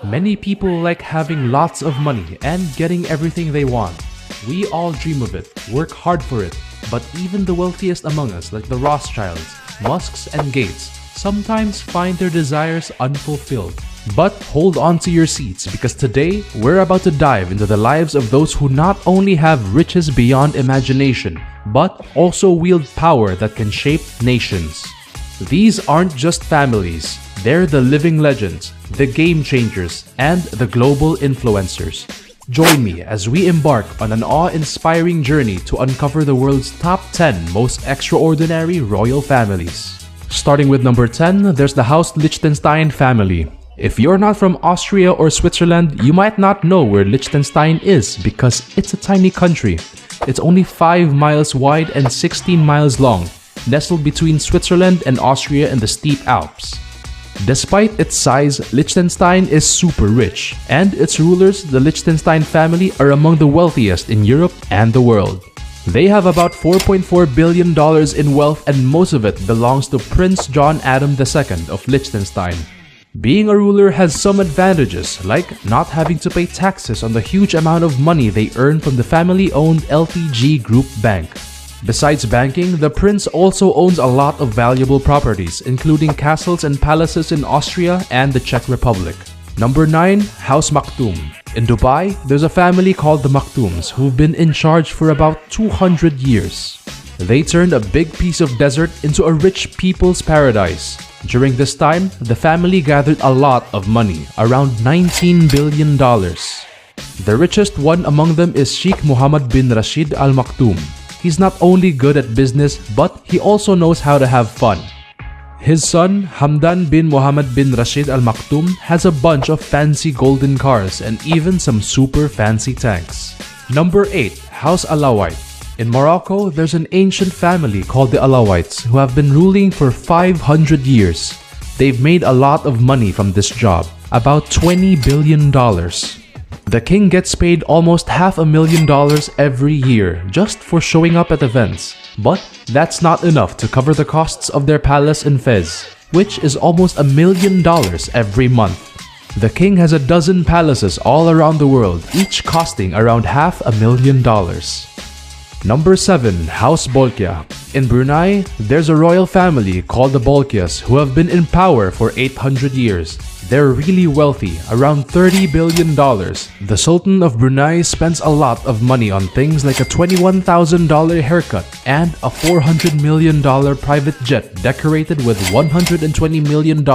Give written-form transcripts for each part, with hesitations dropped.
Many people like having lots of money and getting everything they want. We all dream of it, work hard for it, but even the wealthiest among us, like the Rothschilds, Musks, and Gates, sometimes find their desires unfulfilled. But hold on to your seats, because today we're about to dive into the lives of those who not only have riches beyond imagination, but also wield power that can shape nations. These aren't just families, they're the living legends, the game changers, and the global influencers. Join me as we embark on an awe-inspiring journey to uncover the world's top 10 most extraordinary royal families. Starting with number 10, there's the House Liechtenstein family. If you're not from Austria or Switzerland, you might not know where Liechtenstein is because it's a tiny country. It's only 5 miles wide and 16 miles long, nestled between Switzerland and Austria in the steep Alps. Despite its size, Liechtenstein is super rich, and its rulers, the Liechtenstein family, are among the wealthiest in Europe and the world. They have about $4.4 billion in wealth, and most of it belongs to Prince John Adam II of Liechtenstein. Being a ruler has some advantages, like not having to pay taxes on the huge amount of money they earn from the family-owned LTG Group Bank. Besides banking, the prince also owns a lot of valuable properties, including castles and palaces in Austria and the Czech Republic. Number 9. House Maktoum. In Dubai, there's a family called the Maktoums who've been in charge for about 200 years. They turned a big piece of desert into a rich people's paradise. During this time, the family gathered a lot of money, around $19 billion. The richest one among them is Sheikh Mohammed bin Rashid Al Maktoum. He's not only good at business, but he also knows how to have fun. His son, Hamdan bin Mohammed bin Rashid Al Maktoum, has a bunch of fancy golden cars and even some super fancy tanks. Number 8. House Alawite. In Morocco, there's an ancient family called the Alawites who have been ruling for 500 years. They've made a lot of money from this job, about $20 billion. The king gets paid almost $500,000 every year just for showing up at events. But that's not enough to cover the costs of their palace in Fez, which is almost $1 million every month. The king has a dozen palaces all around the world, each costing around $500,000. Number 7. House Bolkiah. In Brunei, there's a royal family called the Bolkiahs who have been in power for 800 years. They're really wealthy, around $30 billion. The Sultan of Brunei spends a lot of money on things like a $21,000 haircut and a $400 million private jet decorated with $120 million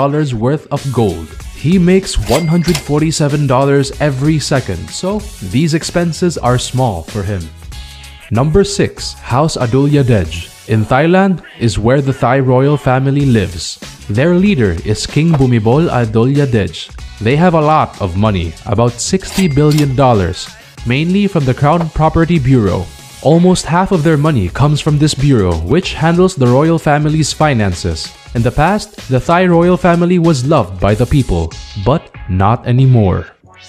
worth of gold. He makes $147 every second, so these expenses are small for him. Number 6. House Adulyadej. In Thailand is where the Thai royal family lives. Their leader is King Bhumibol Adulyadej. They have a lot of money, about $60 billion, mainly from the Crown Property Bureau. Almost half of their money comes from this bureau, which handles the royal family's finances. In the past, the Thai royal family was loved by the people, but not anymore.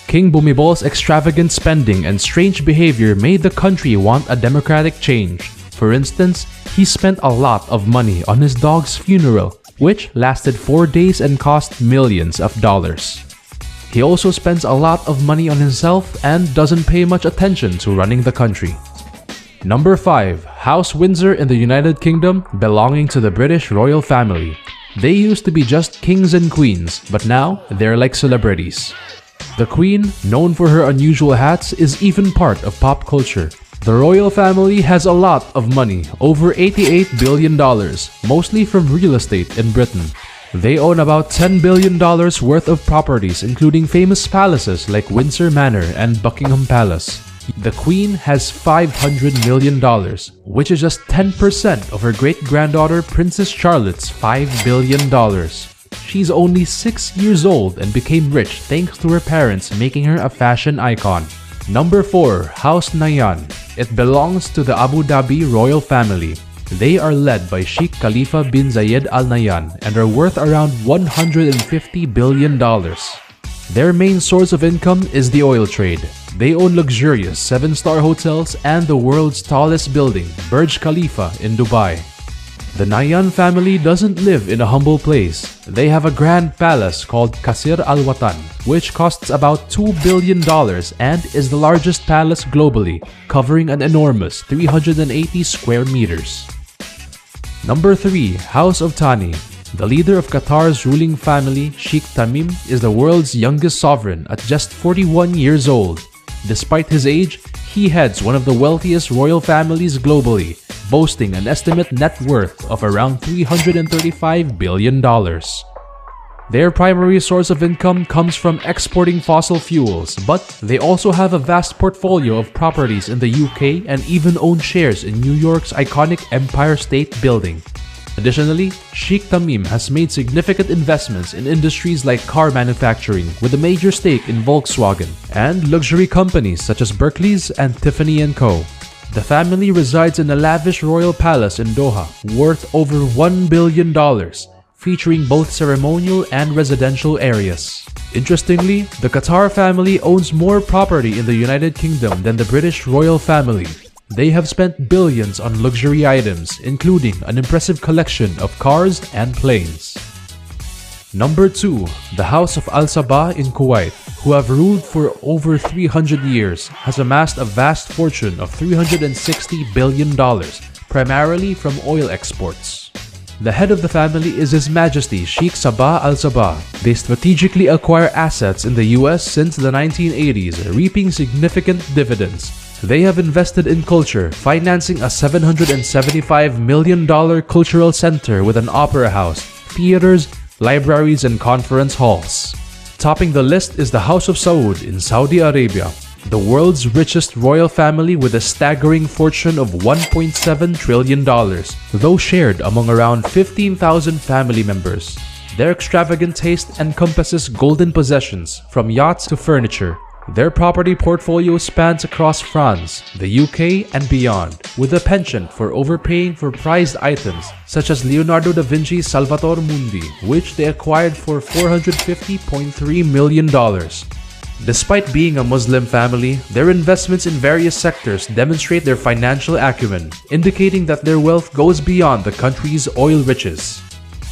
King Bhumibol's extravagant spending and strange behavior made the country want a democratic change. For instance, he spent a lot of money on his dog's funeral, which lasted 4 days and cost millions of dollars. He also spends a lot of money on himself and doesn't pay much attention to running the country. Number 5. House Windsor in the United Kingdom, belonging to the British royal family. They used to be just kings and queens, but now they're like celebrities. The Queen, known for her unusual hats, is even part of pop culture. The royal family has a lot of money, over $88 billion, mostly from real estate in Britain. They own about $10 billion worth of properties, including famous palaces like Windsor Manor and Buckingham Palace. The Queen has $500 million, which is just 10% of her great-granddaughter Princess Charlotte's $5 billion. She's only 6 years old and became rich thanks to her parents making her a fashion icon. Number 4. House Nahyan. It belongs to the Abu Dhabi royal family. They are led by Sheikh Khalifa bin Zayed Al Nahyan and are worth around $150 billion. Their main source of income is the oil trade. They own luxurious 7-star hotels and the world's tallest building, Burj Khalifa in Dubai. The Nahyan family doesn't live in a humble place. They have a grand palace called Qasr Al Watan, which costs about $2 billion and is the largest palace globally, covering an enormous 380 square meters. Number 3. House of Thani. The leader of Qatar's ruling family, Sheikh Tamim, is the world's youngest sovereign at just 41 years old. Despite his age, he heads one of the wealthiest royal families globally, boasting an estimate net worth of around $335 billion. Their primary source of income comes from exporting fossil fuels, but they also have a vast portfolio of properties in the UK and even own shares in New York's iconic Empire State Building. Additionally, Sheikh Tamim has made significant investments in industries like car manufacturing with a major stake in Volkswagen and luxury companies such as Berkeley's and Tiffany & Co. The family resides in a lavish royal palace in Doha worth over $1 billion, featuring both ceremonial and residential areas. Interestingly, the Qatar family owns more property in the United Kingdom than the British royal family. They have spent billions on luxury items, including an impressive collection of cars and planes. Number 2. The House of Al Sabah in Kuwait, who have ruled for over 300 years, has amassed a vast fortune of $360 billion, primarily from oil exports. The head of the family is His Majesty Sheikh Sabah Al Sabah. They strategically acquire assets in the US since the 1980s, reaping significant dividends. They have invested in culture, financing a $775 million cultural center with an opera house, theaters, libraries, and conference halls. Topping the list is the House of Saud in Saudi Arabia, the world's richest royal family with a staggering fortune of $1.7 trillion, though shared among around 15,000 family members. Their extravagant taste encompasses golden possessions, from yachts to furniture. Their property portfolio spans across France, the UK, and beyond, with a penchant for overpaying for prized items such as Leonardo da Vinci's Salvator Mundi, which they acquired for $450.3 million. Despite being a Muslim family, their investments in various sectors demonstrate their financial acumen, indicating that their wealth goes beyond the country's oil riches.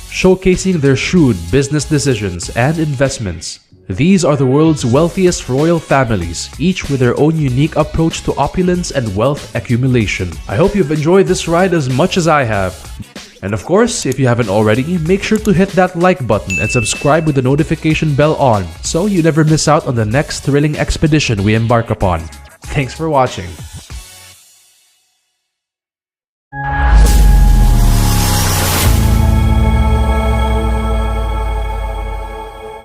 Showcasing their shrewd business decisions and investments, these are the world's wealthiest royal families, each with their own unique approach to opulence and wealth accumulation. I hope you've enjoyed this ride as much as I have. And of course, if you haven't already, make sure to hit that like button and subscribe with the notification bell on so you never miss out on the next thrilling expedition we embark upon. Thanks for watching.